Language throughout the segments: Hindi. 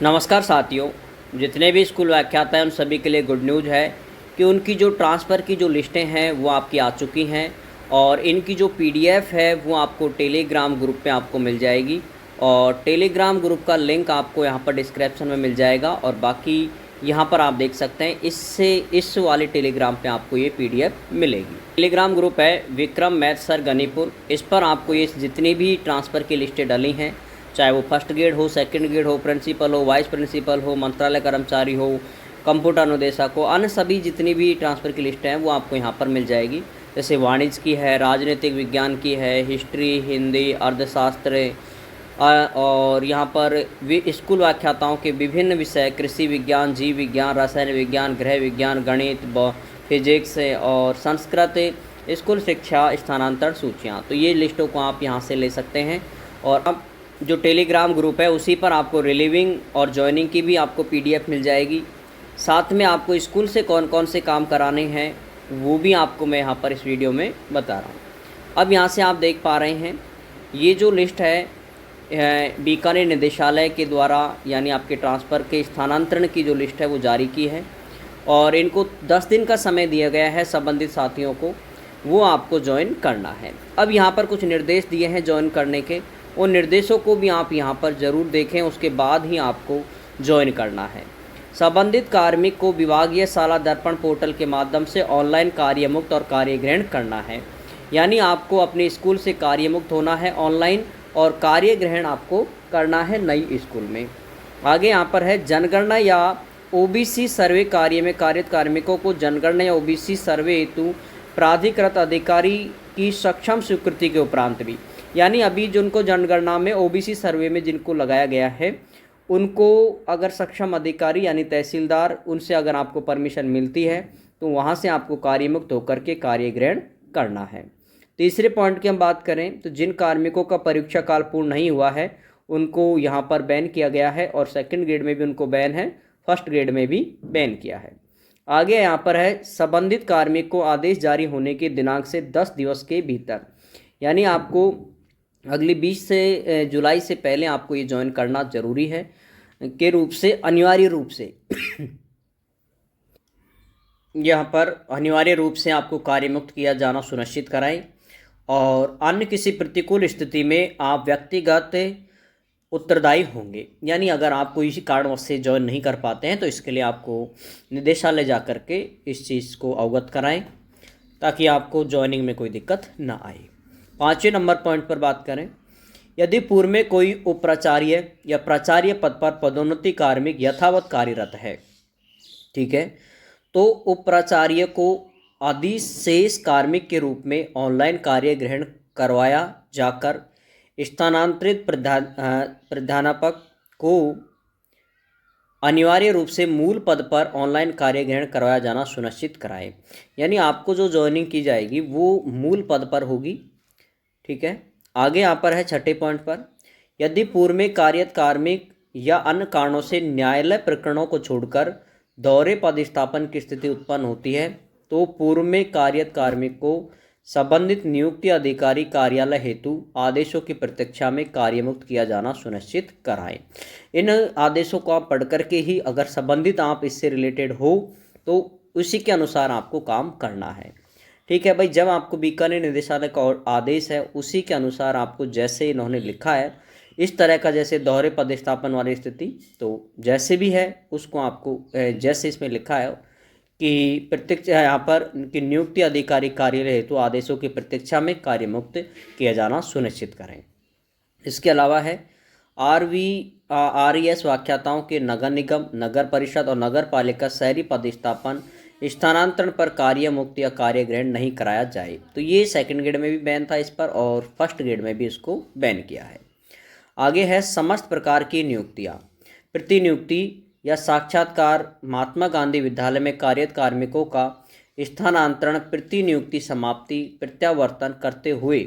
नमस्कार साथियों। जितने भी स्कूल व्याख्याता हैं उन सभी के लिए गुड न्यूज़ है कि उनकी जो ट्रांसफ़र की जो लिस्टें हैं वो आपकी आ चुकी हैं और इनकी जो पीडीएफ है वो आपको टेलीग्राम ग्रुप पे आपको मिल जाएगी और टेलीग्राम ग्रुप का लिंक आपको यहाँ पर डिस्क्रिप्शन में मिल जाएगा और बाकी यहाँ पर आप देख सकते हैं इस वाले टेलीग्राम पे आपको ये पीडीएफ मिलेगी। टेलीग्राम ग्रुप है विक्रम मैथ सर गनीपुर। इस पर आपको ये जितनी भी ट्रांसफ़र की लिस्टें डली हैं, चाहे वो फर्स्ट ग्रेड हो, सेकंड ग्रेड हो, प्रिंसिपल हो, वाइस प्रिंसिपल हो, मंत्रालय कर्मचारी हो, कंप्यूटर अनुदेशक हो, अन्य सभी जितनी भी ट्रांसफ़र की लिस्ट हैं वो आपको यहाँ पर मिल जाएगी। जैसे वाणिज्य की है, राजनीतिक विज्ञान की है, हिस्ट्री, हिंदी, अर्थशास्त्र और यहाँ पर स्कूल व्याख्याताओं के विभिन्न विषय कृषि विज्ञान, जीव विज्ञान, रसायन विज्ञान, गृह विज्ञान, गणित, फिजिक्स और संस्कृत, स्कूल शिक्षा, स्थानांतरण सूचियाँ। तो ये लिस्टों को आप यहाँ से ले सकते हैं और अब जो टेलीग्राम ग्रुप है उसी पर आपको रिलीविंग और जॉइनिंग की भी आपको पीडीएफ मिल जाएगी। साथ में आपको स्कूल से कौन कौन से काम कराने हैं वो भी आपको मैं यहाँ पर इस वीडियो में बता रहा हूँ। अब यहाँ से आप देख पा रहे हैं ये जो लिस्ट है बीकानेर निदेशालय के द्वारा यानी आपके ट्रांसफ़र के स्थानांतरण की जो लिस्ट है वो जारी की है और इनको 10 दिन का समय दिया गया है संबंधित साथियों को, वो आपको ज्वाइन करना है। अब यहाँ पर कुछ निर्देश दिए हैं ज्वाइन करने के, उन निर्देशों को भी आप यहाँ पर ज़रूर देखें, उसके बाद ही आपको ज्वाइन करना है। संबंधित कार्मिक को विभागीय शाला दर्पण पोर्टल के माध्यम से ऑनलाइन कार्यमुक्त और कार्यग्रहण करना है। यानी आपको अपने स्कूल से कार्यमुक्त होना है ऑनलाइन और कार्यग्रहण आपको करना है नई स्कूल में। आगे यहाँ पर है जनगणना या ओबीसी सर्वे कार्य में कार्यरत कार्मिकों को जनगणना या ओबीसी सर्वे हेतु प्राधिकृत अधिकारी की सक्षम स्वीकृति के उपरांत भी, यानी अभी जिनको जनगणना में ओबीसी सर्वे में जिनको लगाया गया है उनको अगर सक्षम अधिकारी यानी तहसीलदार उनसे अगर आपको परमिशन मिलती है तो वहाँ से आपको कार्यमुक्त होकर के कार्यग्रहण करना है। तीसरे पॉइंट की हम बात करें तो जिन कार्मिकों का परीक्षा काल पूर्ण नहीं हुआ है उनको यहाँ पर बैन किया गया है और सेकंड ग्रेड में भी उनको बैन है, फर्स्ट ग्रेड में भी बैन किया है। आगे यहाँ पर है संबंधित कार्मिक को आदेश जारी होने के दिनांक से 10 दिवस के भीतर, यानी आपको अगली 20 जुलाई से पहले आपको ये ज्वाइन करना जरूरी है के रूप से अनिवार्य रूप से यहाँ पर अनिवार्य रूप से आपको कार्यमुक्त किया जाना सुनिश्चित कराएं और अन्य किसी प्रतिकूल स्थिति में आप व्यक्तिगत उत्तरदायी होंगे। यानी अगर आप कोई इसी कारणवश से ज्वाइन नहीं कर पाते हैं तो इसके लिए आपको निदेशालय जा कर के इस चीज़ को अवगत कराएं ताकि आपको ज्वाइनिंग में कोई दिक्कत ना आए। 5वें नंबर पॉइंट पर बात करें, यदि पूर्व में कोई उपाचार्य या प्राचार्य पद पर पदोन्नति कार्मिक यथावत कार्यरत है, ठीक है, तो उपाचार्य को अधिशेष कार्मिक के रूप में ऑनलाइन कार्य ग्रहण करवाया जाकर स्थानांतरित प्राध्यापक को अनिवार्य रूप से मूल पद पर ऑनलाइन कार्य ग्रहण करवाया जाना सुनिश्चित कराएं। यानी आपको जो ज्वाइनिंग की जाएगी वो मूल पद पर होगी, ठीक है। आगे यहाँ पर है 6ठे पॉइंट पर, यदि पूर्व में कार्यरत कार्मिक या अन्य कारणों से न्यायालय प्रकरणों को छोड़कर दोहरे पदस्थापन की स्थिति उत्पन्न होती है तो पूर्व में कार्यरत कार्मिक को संबंधित नियुक्ति अधिकारी कार्यालय हेतु आदेशों की प्रतीक्षा में कार्यमुक्त किया जाना सुनिश्चित कराएं। इन आदेशों को आप पढ़ करके ही अगर संबंधित आप इससे रिलेटेड हो तो उसी के अनुसार आपको काम करना है, ठीक है भाई। जब आपको बीकानेर निदेशालय का आदेश है उसी के अनुसार आपको जैसे इन्होंने लिखा है इस तरह का, जैसे दोहरे पदस्थापन वाली स्थिति, तो जैसे भी है उसको आपको जैसे इसमें लिखा है कि प्रतीक्षा यहाँ पर कि नियुक्ति अधिकारी कार्यालय हेतु आदेशों की प्रतीक्षा में कार्यमुक्त किया जाना सुनिश्चित करें। इसके अलावा है RES व्याख्याताओं के नगर निगम, नगर परिषद और नगर पालिका शहरी पदस्थापन स्थानांतरण पर कार्य मुक्त या कार्य ग्रहण नहीं कराया जाए। तो ये सेकंड ग्रेड में भी बैन था इस पर और फर्स्ट ग्रेड में भी इसको बैन किया है। आगे है समस्त प्रकार की नियुक्तियाँ, प्रतिनियुक्ति या साक्षात्कार महात्मा गांधी विद्यालय में कार्यरत कार्मिकों का स्थानांतरण प्रतिनियुक्ति समाप्ति प्रत्यावर्तन करते हुए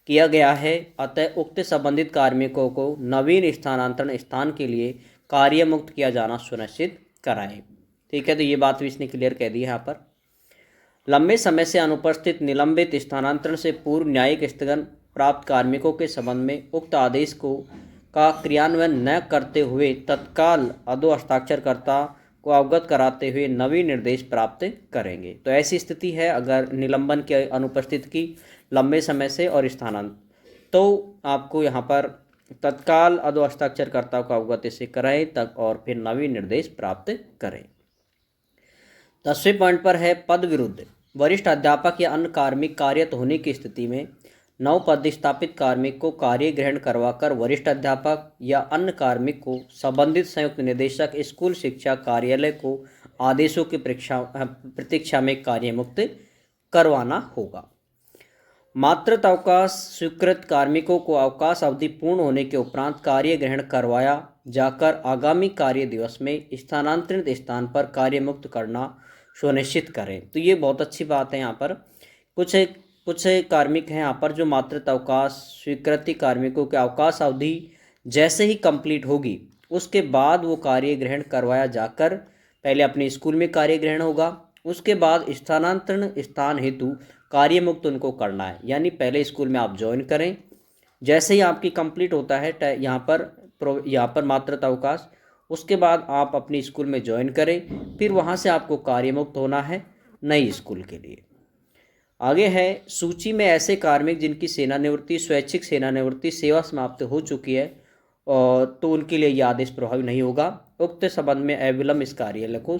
किया गया है। अतः उक्त संबंधित कार्मिकों को नवीन स्थानांतरण स्थान के लिए कार्यमुक्त किया जाना सुनिश्चित कराएं, ठीक है। तो ये बात भी इसने क्लियर कह दी है यहाँ पर। लंबे समय से अनुपस्थित निलंबित स्थानांतरण से पूर्व न्यायिक स्थगन प्राप्त कार्मिकों के संबंध में उक्त आदेश को का क्रियान्वयन न करते हुए तत्काल अधो हस्ताक्षरकर्ता को अवगत कराते हुए नवीन निर्देश प्राप्त करेंगे। तो ऐसी स्थिति है अगर निलंबन की अनुपस्थिति की लंबे समय से और स्थानांतरण, तो आपको यहाँ पर तत्काल अधो हस्ताक्षरकर्ता को अवगत इससे कराएं तक और फिर नवीन निर्देश प्राप्त करें। 10वें पॉइंट पर है पद विरुद्ध। वरिष्ठ अध्यापक या अन्य कार्मिक कार्यरत होने की स्थिति में नव पदस्थापित कार्मिक को कार्य ग्रहण करवाकर वरिष्ठ अध्यापक या अन्य कार्मिक को संबंधित संयुक्त निदेशक स्कूल शिक्षा कार्यालय को आदेशों की प्रतीक्षा में कार्य मुक्त करवाना होगा। मातृत्व अवकाश स्वीकृत कार्मिकों को अवकाश अवधि पूर्ण होने के उपरांत कार्य ग्रहण करवाया जाकर आगामी कार्य दिवस में स्थानांतरित स्थान पर कार्य मुक्त करना सुनिश्चित करें। तो ये बहुत अच्छी बात है। यहाँ पर कुछ कार्मिक हैं यहाँ पर जो मातृत्व अवकाश स्वीकृति कार्मिकों के अवकाश अवधि जैसे ही कंप्लीट होगी उसके बाद वो कार्य ग्रहण करवाया जाकर पहले अपने स्कूल में कार्य ग्रहण होगा, उसके बाद स्थानांतरण स्थान हेतु कार्य मुक्त उनको करना है। यानी पहले स्कूल में आप ज्वाइन करें, जैसे ही आपकी कंप्लीट होता है यहाँ पर मातृत्व अवकाश, उसके बाद आप अपनी स्कूल में ज्वाइन करें, फिर वहाँ से आपको कार्य मुक्त होना है नई स्कूल के लिए। आगे है सूची में ऐसे कार्मिक जिनकी सेवानिवृत्ति स्वैच्छिक सेवानिवृत्ति सेवा समाप्त हो चुकी है और तो उनके लिए यह आदेश प्रभावी नहीं होगा। उक्त संबंध में अविलंब इस कार्यालय को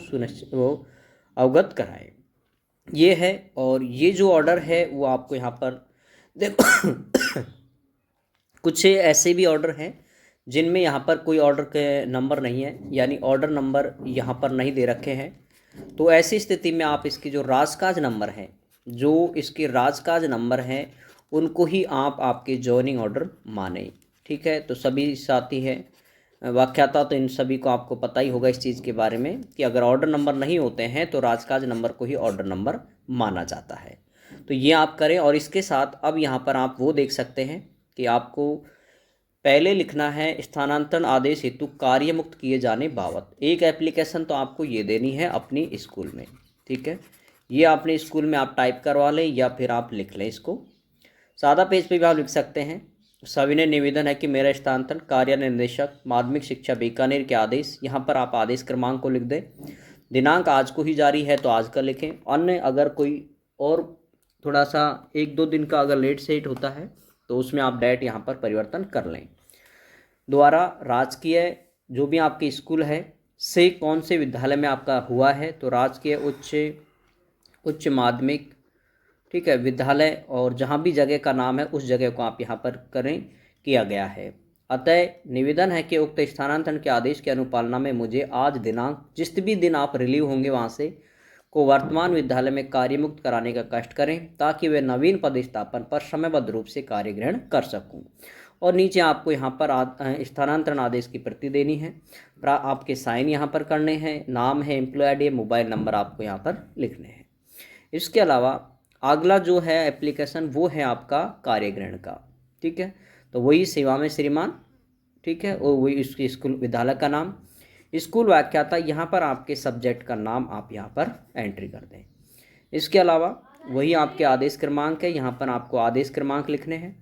अवगत कराएं। ये है और ये जो ऑर्डर है वो आपको यहाँ पर देखो कुछ ऐसे भी ऑर्डर हैं जिनमें यहाँ पर कोई ऑर्डर के नंबर नहीं है, यानी ऑर्डर नंबर यहाँ पर नहीं दे रखे हैं। तो ऐसी स्थिति में आप इसकी जो राजकाज नंबर है, जो इसके राजकाज नंबर हैं, उनको ही आप आपके जॉइनिंग ऑर्डर माने। ठीक है, तो सभी साथी हैं व्याख्याता, तो इन सभी को आपको पता ही होगा इस चीज़ के बारे में कि अगर ऑर्डर नंबर नहीं होते हैं तो राजकाज नंबर को ही ऑर्डर नंबर माना जाता है। तो ये आप करें। और इसके साथ अब यहाँ पर आप वो देख सकते हैं कि आपको पहले लिखना है स्थानांतरण आदेश हेतु कार्य मुक्त किए जाने बाबत एक एप्लीकेशन, तो आपको ये देनी है अपनी स्कूल में। ठीक है, ये अपने स्कूल में आप टाइप करवा लें या फिर आप लिख लें इसको। सादा पेज पे भी आप लिख सकते हैं। सविनय निवेदन है कि मेरा स्थानांतरण कार्यालय निदेशक माध्यमिक शिक्षा बीकानेर के आदेश, यहाँ पर आप आदेश क्रमांक को लिख दें। दिनांक आज को ही जारी है तो आज का लिखें। अन्य अगर कोई और थोड़ा सा 1-2 दिन का अगर लेट सेट होता है तो उसमें आप डेट यहाँ पर परिवर्तन कर लें। द्वारा राजकीय जो भी आपके स्कूल है से कौन से विद्यालय में आपका हुआ है, तो राजकीय उच्च माध्यमिक, ठीक है, विद्यालय, और जहाँ भी जगह का नाम है उस जगह को आप यहाँ पर करें किया गया है। अतः निवेदन है कि उक्त स्थानांतरण के आदेश की अनुपालना में मुझे आज दिनांक जिस भी दिन आप रिलीव होंगे वहाँ से को वर्तमान विद्यालय में कार्य मुक्त कराने का कष्ट करें ताकि वे नवीन पदस्थापन पर समयबद्ध रूप से कार्य ग्रहण कर सकूं। और नीचे आपको यहाँ पर स्थानांतरण आदेश की प्रति देनी है, आपके साइन यहाँ पर करने हैं, नाम है, एम्प्लॉय आईडी, मोबाइल नंबर आपको यहाँ पर लिखने हैं। इसके अलावा अगला जो है एप्लीकेशन वो है आपका कार्य ग्रहण का। ठीक है, तो वही सेवा में श्रीमान, ठीक है, और वही उसके स्कूल विद्यालय का नाम, स्कूल व्याख्याता, यहाँ पर आपके सब्जेक्ट का नाम आप यहाँ पर एंट्री कर दें। इसके अलावा वही आपके आदेश क्रमांक है, यहाँ पर आपको आदेश क्रमांक लिखने हैं।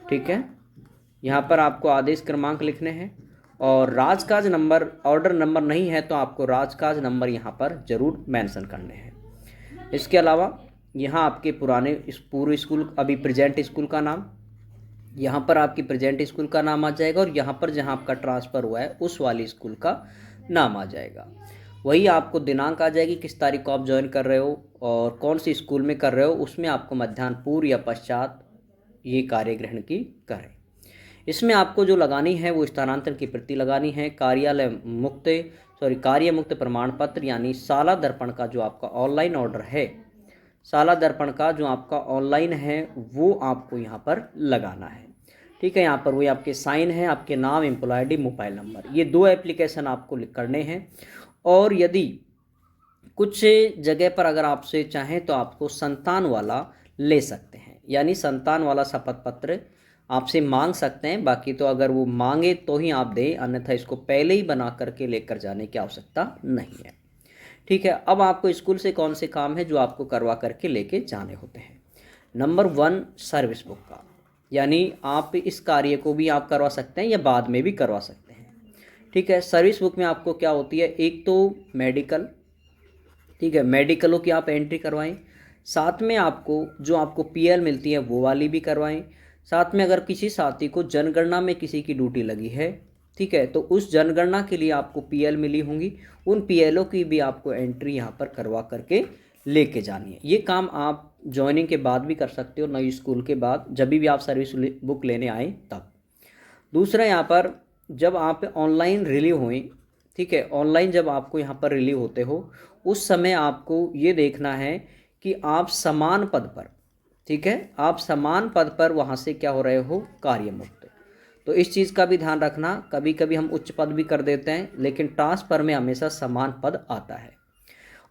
ठीक है, यहाँ पर आपको आदेश क्रमांक लिखने हैं। और राजकाज नंबर ऑर्डर नंबर नहीं है तो आपको राजकाज नंबर यहाँ पर ज़रूर मेंशन करने हैं। इसके अलावा यहाँ आपके पुराने पूर्व स्कूल अभी प्रेजेंट स्कूल का नाम, यहाँ पर आपकी प्रेजेंट स्कूल का नाम आ जाएगा और यहाँ पर जहाँ आपका ट्रांसफ़र हुआ है उस वाली स्कूल का नाम आ जाएगा। वही आपको दिनांक आ जाएगी किस तारीख को आप ज्वाइन कर रहे हो और कौन सी स्कूल में कर रहे हो, उसमें आपको मध्याह्न पूर्व या पश्चात ये कार्य ग्रहण की करें। इसमें आपको जो लगानी है वो स्थानांतरण की प्रति लगानी है, कार्य मुक्त प्रमाण पत्र यानी शाला दर्पण का जो आपका ऑनलाइन ऑर्डर है, शाला दर्पण का जो आपका ऑनलाइन है वो आपको यहाँ पर लगाना है। ठीक है, यहाँ पर वही आपके साइन है, आपके नाम, एम्प्लॉय आईडी, मोबाइल नंबर, ये 2 एप्लीकेशन आपको करने हैं। और यदि कुछ जगह पर अगर आपसे चाहें तो आपको संतान वाला ले सकते हैं, यानी संतान वाला शपथ पत्र आपसे मांग सकते हैं। बाकी तो अगर वो मांगे तो ही आप दें, अन्यथा इसको पहले ही बना करके लेकर जाने की आवश्यकता नहीं है। ठीक है, अब आपको स्कूल से कौन से काम है जो आपको करवा करके लेके जाने होते हैं। नंबर 1 सर्विस बुक का, यानी आप इस कार्य को भी आप करवा सकते हैं या बाद में भी करवा सकते हैं। ठीक है, सर्विस बुक में आपको क्या होती है, एक तो मेडिकल, ठीक है, मेडिकलों की आप एंट्री करवाएं, साथ में आपको जो आपको पीएल मिलती है वो वाली भी करवाएं, साथ में अगर किसी साथी को जनगणना में किसी की ड्यूटी लगी है, ठीक है, तो उस जनगणना के लिए आपको पीएल मिली होंगी, उन पीएलओ की भी आपको एंट्री यहाँ पर करवा करके लेके जानी है। ये काम आप ज्वाइनिंग के बाद भी कर सकते हो, नई स्कूल के बाद, जब भी आप सर्विस बुक लेने आए तब। दूसरा यहाँ पर जब आप ऑनलाइन रिलीव हुए, ठीक है, ऑनलाइन जब आपको यहाँ पर रिलीव होते हो उस समय आपको ये देखना है कि आप समान पद पर, ठीक है, आप समान पद पर वहाँ से क्या हो रहे हो, कार्य मुक्त। तो इस चीज़ का भी ध्यान रखना, कभी कभी हम उच्च पद भी कर देते हैं लेकिन ट्रांसफर में हमेशा समान पद आता है।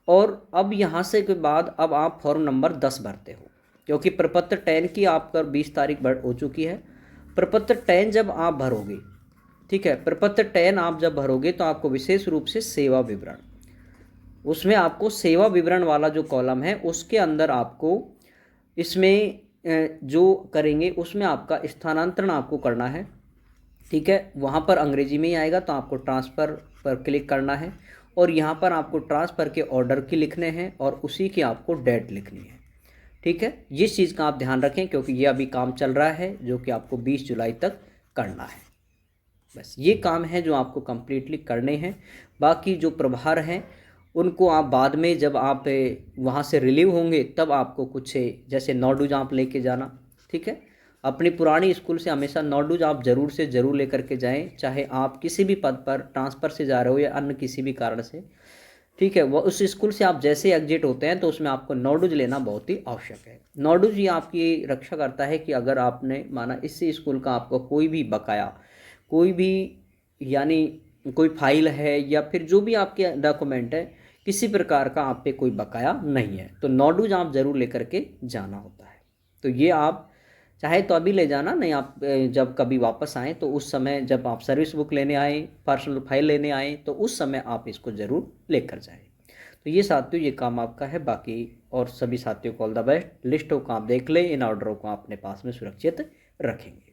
और अब यहाँ से के बाद अब आप फॉर्म नंबर 10 भरते हो, क्योंकि प्रपत्र 10 की आपका 20 तारीख हो चुकी है। प्रपत्र 10 जब आप भरोगे, ठीक है, प्रपत्र 10 आप जब भरोगे तो आपको विशेष रूप से सेवा विवरण, उसमें आपको सेवा विवरण वाला जो कॉलम है उसके अंदर आपको इसमें जो करेंगे उसमें आपका स्थानांतरण आपको करना है, ठीक है, वहाँ पर अंग्रेजी में ही आएगा तो आपको ट्रांसफ़र पर क्लिक करना है और यहाँ पर आपको ट्रांसफ़र के ऑर्डर की लिखने हैं और उसी की आपको डेट लिखनी है। ठीक है, इस चीज़ का आप ध्यान रखें क्योंकि ये अभी काम चल रहा है जो कि आपको 20 जुलाई तक करना है। बस ये काम है जो आपको कम्प्लीटली करने हैं। बाकी जो प्रभार हैं उनको आप बाद में जब आप वहाँ से रिलीव होंगे तब आपको कुछ जैसे नोडूज आप लेके जाना, ठीक है, अपनी पुरानी स्कूल से हमेशा नोडूज आप ज़रूर से ज़रूर लेकर के जाएं, चाहे आप किसी भी पद पर ट्रांसफ़र से जा रहे हो या अन्य किसी भी कारण से, ठीक है। वह उस स्कूल से आप जैसे एग्जिट होते हैं तो उसमें आपको नोडूज लेना बहुत ही आवश्यक है। नोडूज ये आपकी रक्षा करता है कि अगर आपने माना इस स्कूल का आपको कोई भी बकाया, कोई भी यानी कोई फाइल है या फिर जो भी आपके डॉक्यूमेंट है, किसी प्रकार का आप पे कोई बकाया नहीं है तो नोडूज आप ज़रूर लेकर के जाना होता है। तो ये आप चाहे तो अभी ले जाना, नहीं आप जब कभी वापस आएँ तो उस समय जब आप सर्विस बुक लेने आएँ, पर्सनल फाइल लेने आएँ तो उस समय आप इसको ज़रूर लेकर जाएँ। तो ये साथियों ये काम आपका है। बाकी और सभी साथियों को ऑल द बेस्ट। लिस्टों को आप देख लें, इन ऑर्डरों को अपने पास में सुरक्षित रखेंगे।